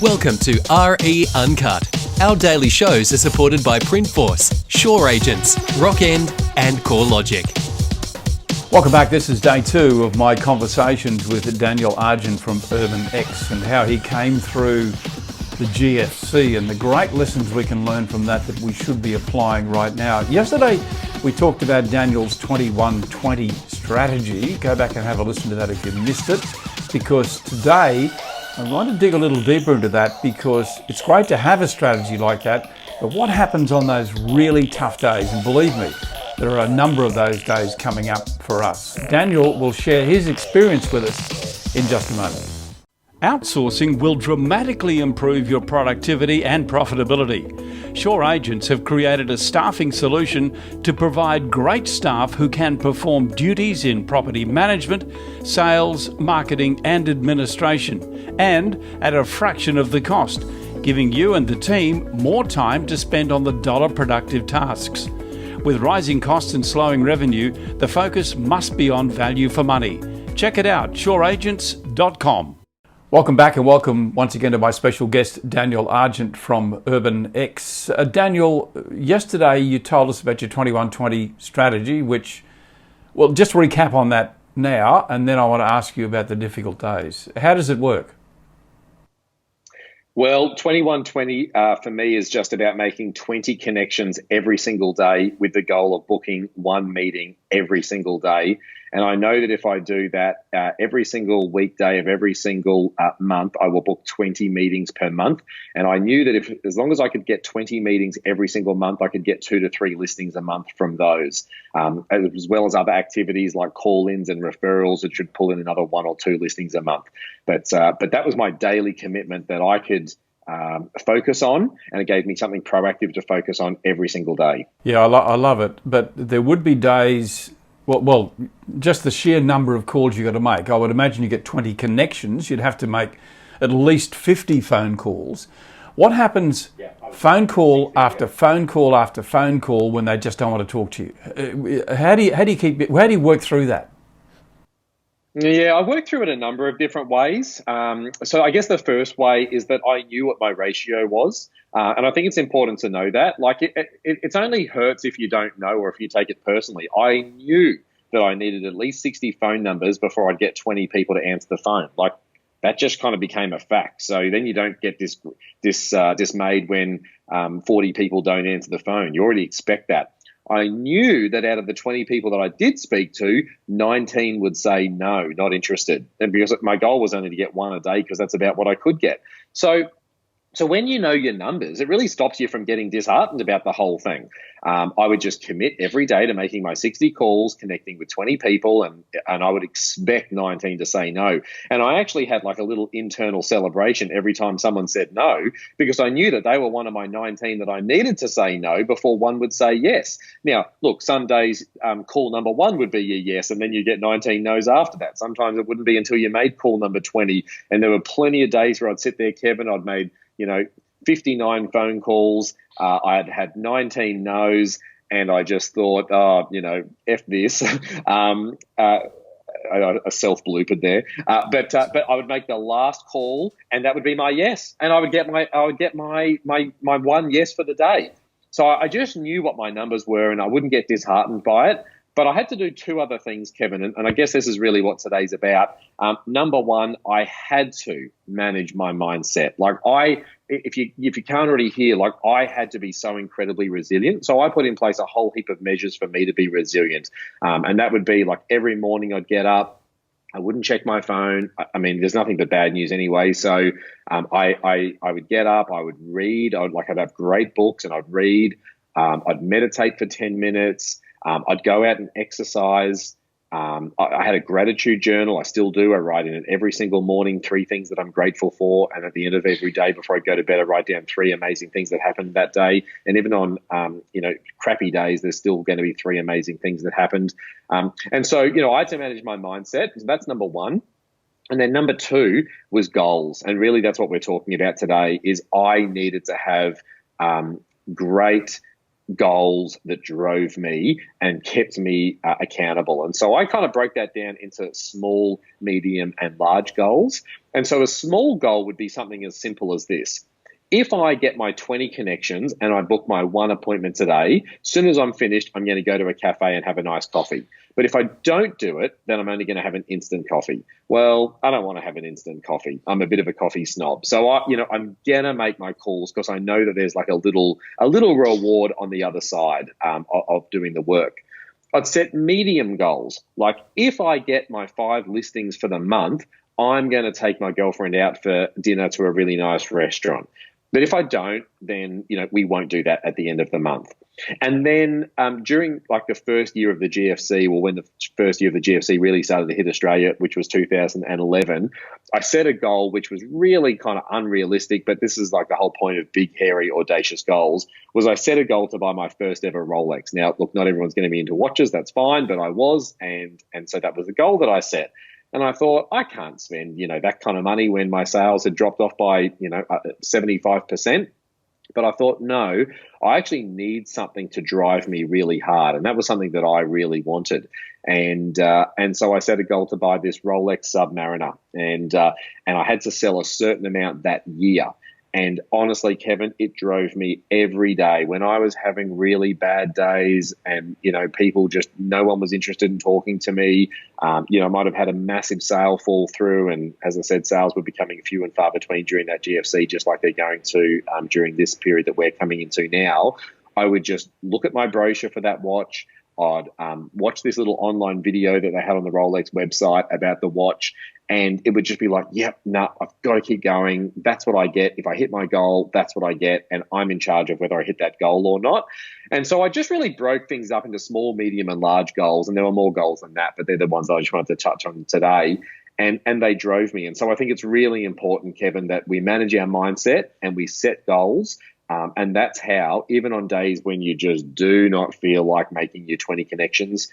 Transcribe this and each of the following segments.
Welcome to RE Uncut. Our daily shows are supported by Printforce, Sure Agents, Rockend and CoreLogic. Welcome back. This is day 2 of my conversations with Daniel Argent from Urban X and how he came through the GFC and the great lessons we can learn from that we should be applying right now. Yesterday, we talked about Daniel's 21-20 strategy. Go back and have a listen to that if you missed it, because today I want to dig a little deeper into that, because it's great to have a strategy like that, but what happens on those really tough days? And believe me, there are a number of those days coming up for us. Daniel will share his experience with us in just a moment. Outsourcing will dramatically improve your productivity and profitability. Sure Agents have created a staffing solution to provide great staff who can perform duties in property management, sales, marketing and administration, and at a fraction of the cost, giving you and the team more time to spend on the dollar productive tasks. With rising costs and slowing revenue, the focus must be on value for money. Check it out, sureagents.com. Welcome back, and welcome once again to my special guest, Daniel Argent from Urban X. Daniel, yesterday you told us about your 21-20 strategy, which, well, just recap on that now, and then I want to ask you about the difficult days. How does it work? Well, 21-20 for me is just about making 20 connections every single day with the goal of booking one meeting every single day. And I know that if I do that every single weekday of every single month, I will book 20 meetings per month. And I knew that as long as I could get 20 meetings every single month, I could get 2 to 3 listings a month from those, as well as other activities like call-ins and referrals that should pull in another 1 or 2 listings a month. But that was my daily commitment that I could focus on, and it gave me something proactive to focus on every single day. Yeah, I love it. But there would be days, well, just the sheer number of calls you got to make. I would imagine you get 20 connections. You'd have to make at least 50 phone calls. What happens phone call after phone call after phone call when they just don't want to talk to you? How do you work through that? Yeah, I worked through it a number of different ways. So I guess the first way is that I knew what my ratio was. And I think it's important to know that. Like, it only hurts if you don't know or if you take it personally. I knew that I needed at least 60 phone numbers before I'd get 20 people to answer the phone. Like, that just kind of became a fact. So then you don't get dismayed when 40 people don't answer the phone. You already expect that. I knew that out of the 20 people that I did speak to, 19 would say no, not interested. And because my goal was only to get 1 a day, because that's about what I could get. So when you know your numbers, it really stops you from getting disheartened about the whole thing. I would just commit every day to making my 60 calls, connecting with 20 people, and I would expect 19 to say no. And I actually had like a little internal celebration every time someone said no, because I knew that they were one of my 19 that I needed to say no before one would say yes. Now, look, some days call number 1 would be a yes, and then you get 19 no's after that. Sometimes it wouldn't be until you made call number 20. And there were plenty of days where I'd sit there, Kevin, I'd made 59 phone calls. I had 19 no's, and I just thought, F this. I self-bloopered there. But I would make the last call, and that would be my yes, and I would get my one yes for the day. So I just knew what my numbers were, and I wouldn't get disheartened by it. But I had to do 2 other things, Kevin, and I guess this is really what today's about. Number 1, I had to manage my mindset. Like, if you can't already hear, like, I had to be so incredibly resilient. So I put in place a whole heap of measures for me to be resilient. And that would be like every morning I'd get up, I wouldn't check my phone. I mean, there's nothing but bad news anyway. So I would get up, I would read. I'd have great books and I'd read. I'd meditate for 10 minutes. I'd go out and exercise. I had a gratitude journal. I still do. I write in it every single morning 3 things that I'm grateful for. And at the end of every day before I go to bed, I write down 3 amazing things that happened that day. And even on, crappy days, there's still going to be 3 amazing things that happened. And so, I had to manage my mindset. So that's number 1. And then number 2 was goals. And really that's what we're talking about today is I needed to have great goals that drove me and kept me accountable. And so I kind of broke that down into small, medium, and large goals. And so a small goal would be something as simple as this. If I get my 20 connections and I book my one appointment today, as soon as I'm finished, I'm going to go to a cafe and have a nice coffee. But if I don't do it, then I'm only going to have an instant coffee. Well, I don't want to have an instant coffee. I'm a bit of a coffee snob. So I'm going to make my calls because I know that there's like a little reward on the other side of doing the work. I'd set medium goals. Like if I get my 5 listings for the month, I'm going to take my girlfriend out for dinner to a really nice restaurant. But if I don't, then, we won't do that at the end of the month. And then during like the first year of the GFC, when the first year of the GFC really started to hit Australia, which was 2011, I set a goal which was really kind of unrealistic, but this is like the whole point of big, hairy, audacious goals, was I set a goal to buy my first ever Rolex. Now, look, not everyone's going to be into watches, that's fine, but I was, and so that was the goal that I set. And I thought, I can't spend, that kind of money when my sales had dropped off by, 75%. But I thought, no, I actually need something to drive me really hard. And that was something that I really wanted. And so I set a goal to buy this Rolex Submariner. And I had to sell a certain amount that year. And honestly, Kevin, it drove me every day when I was having really bad days and, no one was interested in talking to me. I might have had a massive sale fall through. And as I said, sales were becoming few and far between during that GFC, just like they're going to during this period that we're coming into now. I would just look at my brochure for that watch. I'd watch this little online video that they had on the Rolex website about the watch. And it would just be like, yep, no, I've got to keep going. That's what I get. If I hit my goal, that's what I get. And I'm in charge of whether I hit that goal or not. And so I just really broke things up into small, medium, and large goals. And there were more goals than that, but they're the ones that I just wanted to touch on today. And they drove me. And so I think it's really important, Kevin, that we manage our mindset and we set goals. And that's how, even on days when you just do not feel like making your 20 connections,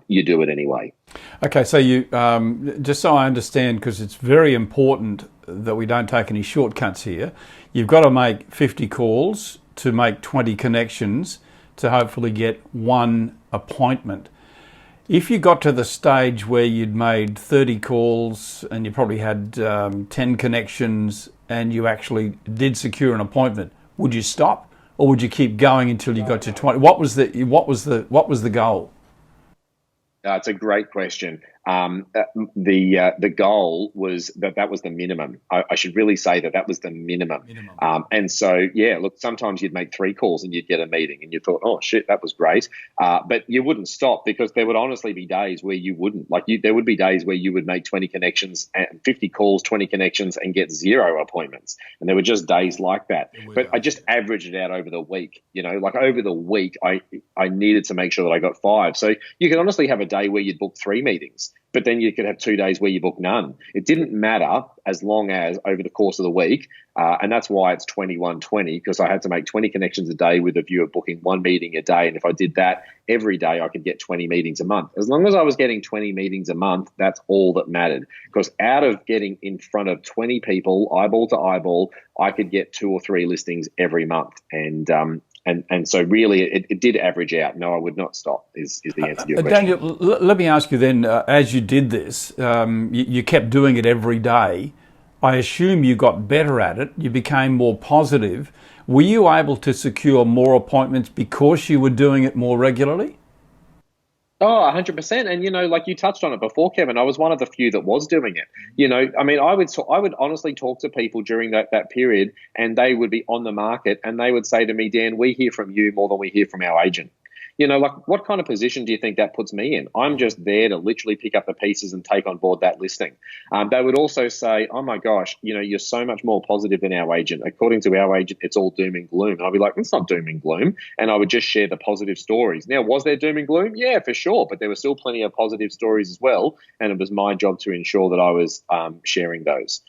you do it anyway. Okay, so you just so I understand, because it's very important that we don't take any shortcuts here, you've got to make 50 calls to make 20 connections to hopefully get one appointment. If you got to the stage where you'd made 30 calls and you probably had 10 connections and you actually did secure an appointment, would you stop, or would you keep going until you got to 20? What was the goal? It's a great question. The goal was that was the minimum. I should really say that was the minimum. And so, yeah, look, sometimes you'd make 3 calls and you'd get a meeting and you thought, oh, shit, that was great. But you wouldn't stop, because there would honestly be days where you wouldn't. There would be days where you would make 20 connections and 50 calls, 20 connections and get 0 appointments. And there were just days like that. But I just averaged it out over the week. Over the week, I needed to make sure that I got 5. So you could honestly have a day where you'd book 3 meetings. But then you could have 2 days where you book none. It didn't matter as long as over the course of the week, and that's why it's 21-20, because I had to make 20 connections a day with a view of booking 1 meeting a day. And if I did that every day, I could get 20 meetings a month. As long as I was getting 20 meetings a month, that's all that mattered. Because out of getting in front of 20 people, eyeball to eyeball, I could get 2 or 3 listings every month. And so really it did average out. No, I would not stop is the answer to your question. Daniel, let me ask you then, as you did this, you kept doing it every day. I assume you got better at it. You became more positive. Were you able to secure more appointments because you were doing it more regularly? Oh, 100%. And, like you touched on it before, Kevin, I was one of the few that was doing it. I would honestly talk to people during that period, and they would be on the market and they would say to me, Dan, we hear from you more than we hear from our agent. What kind of position do you think that puts me in? I'm just there to literally pick up the pieces and take on board that listing. They would also say, oh my gosh, you're so much more positive than our agent. According to our agent, it's all doom and gloom. And I'd be like, it's not doom and gloom. And I would just share the positive stories. Now, was there doom and gloom? Yeah, for sure. But there were still plenty of positive stories as well. And it was my job to ensure that I was sharing those.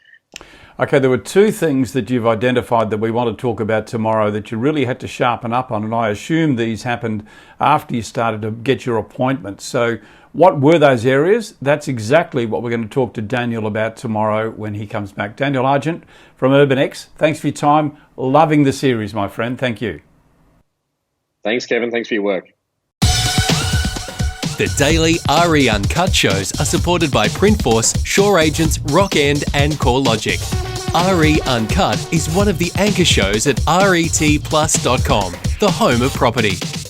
Okay, there were 2 things that you've identified that we want to talk about tomorrow that you really had to sharpen up on, and I assume these happened after you started to get your appointment. So what were those areas? That's exactly what we're going to talk to Daniel about tomorrow when he comes back. Daniel Argent from Urban X, thanks for your time. Loving the series, my friend. Thank you. Thanks, Kevin. Thanks for your work. The daily RE Uncut shows are supported by Printforce, Shore Agents, Rock End and CoreLogic. RE Uncut is one of the anchor shows at retplus.com, the home of property.